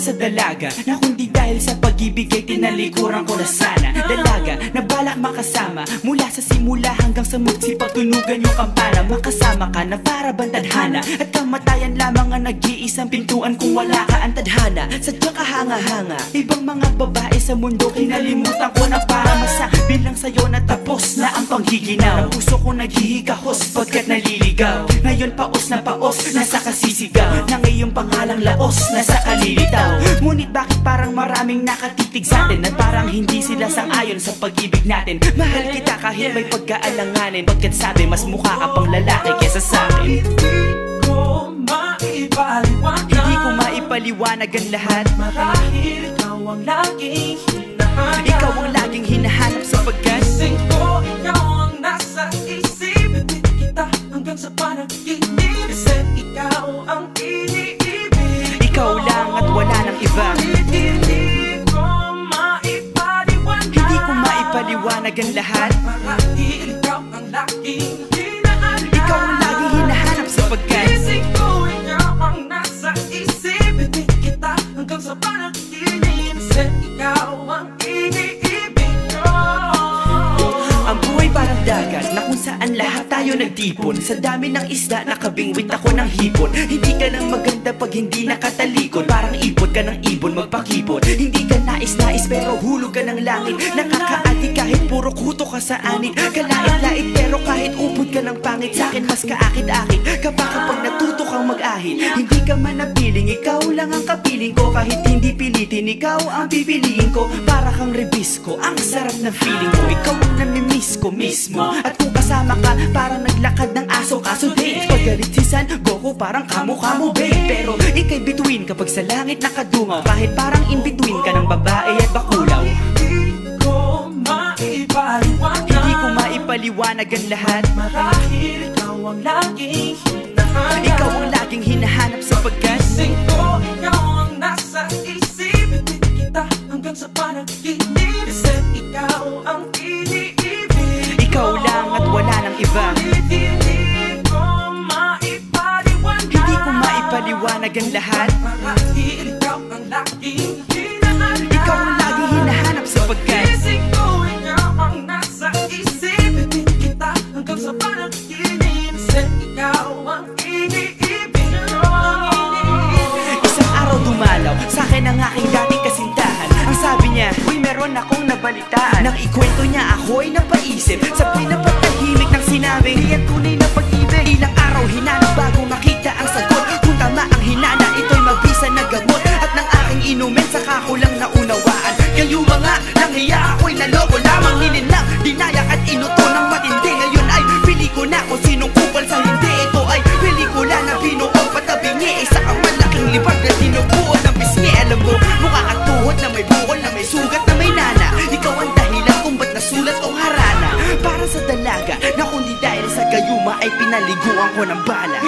Sa dalaga na kundi dahil sa pag-ibig ay tinalikuran ko na sana. Dalaga na balak makasama mula sa simula hanggang sa magsipagtunugan yung kampana. Makasama ka na para bang tadhana at kamatayan lamang ang nag-iisang pintuan kung wala ka ang tadhana. Sadyang kahanga-hanga ibang mga babae sa mundo kinalimutan ko na para masabi lang sa'yo na tapos na ang panghiginaw. Ang puso ko naghihikahos pagkat naliligaw. Ngayon paos na paos nasa kasisigaw na ngayong pangalang laos nasa kalilitaw. Ngunit bakit parang maraming nakatitig sa atin at parang hindi sila sang-ayon sa pag-ibig natin. Mahal kita kahit may pagkaalanganin, pagkat sabi mas mukha ka pang lalaki kesa sa akin. Hindi ko maipaliwanag ang lahat. Marahil ikaw ang laging hinahanap. Ikaw ang laging hinahanap sapagkat gising ko, ikaw ang nasa isip. Ibig kita hanggang sa panaginip, kasi ikaw ang iniibig. Ikaw lang at wala nang iba. Hindi ko maipaliwanag ang lahat. Marahil ikaw ang laging hinahanap. Ikaw ang laging hinahanap sapagkat gising ko, ikaw ang nasa isip. Ibig kita hanggang sa panaginip, kasi ikaw ang iniibig ko. Ang buhay parang dagat na kung saan lahat tayo nagtipon. Sa dami ng isda nakabingwit ako ng hipon. Hindi ka lang maganda pag hindi nakatalikod. Parang ipon ka ng ibon magpakipon. Hindi ka nais-nais pero hulog ka ng langit. Nakakaati kahit puro kuto ka sa anit. Kalait-lait pero kahit upod ka ng pangit. Sa'kin mas kaakit-akit kapag natuto kang mag-ahit. Hindi ka man napiling, ikaw lang ang kapiling ko. Kahit hindi pilitin, ikaw ang pipiliin ko. Para kang rebisco, ang sarap ng feeling ko. Ikaw ang namimiss ko mismo. At kung kasama ka, parang naglakad ng aso. Kaso date, paggalit si San Goku, parang kamukha mo babe. Pero ika'y bituin kapag sa langit nakadungaw. Kahit parang in between ka ng babae at bakulaw. Hindi ko maipaliwanag ang lahat. Marahil ikaw ang laging hinahanap. Ikaw ang laging hinahanap sapagkat gising ko, ikaw ang nasa isip. Ibig kita hanggang sa panaginip, kasi ikaw ang iniibig. Ikaw lang at wala nang iba. Hindi ko maipaliwanag ang lahat. Marahil ikaw ang laging hinahanap. Ikaw ang laging hinahanap sapagkat gising ko, ikaw ang nasa isip. Ibig kita hanggang sa panaginip, kasi ikaw ang iniibig ko. isang araw dumalaw sa'kin ang aking dating kasintahan. Ang sabi niya, uy meron akong nabalitaan. Nang ikwento niya ako'y napaisip. Sabay na patahimik nang sinabi, di yan tunay na pag-ibig. Ilang araw hinanap bago makita ang sagot. Kung tama ang hinana, ito'y mabisa na gamot. At nang aking inumin, saka ko lang naunawaan. Kayo mga nanghiya, ako'y naloko lamang. Nilinlang, dinayak at inuto ng matindi. Ngayon ay pili ko na kung sinong kupal sa hindi. Ito ay pelikula na binuong patabingi. Isa kang malaking libag na tinubuan ng pisngi. Alam mo, mukha kang tuhod na may bukol, na may sugat, na may nana. Ikaw ang dahilan kung ba't nasulat o harana. Para sa dalaga na kundi dahil sa gayuma ay pinaliguan ko ng bala.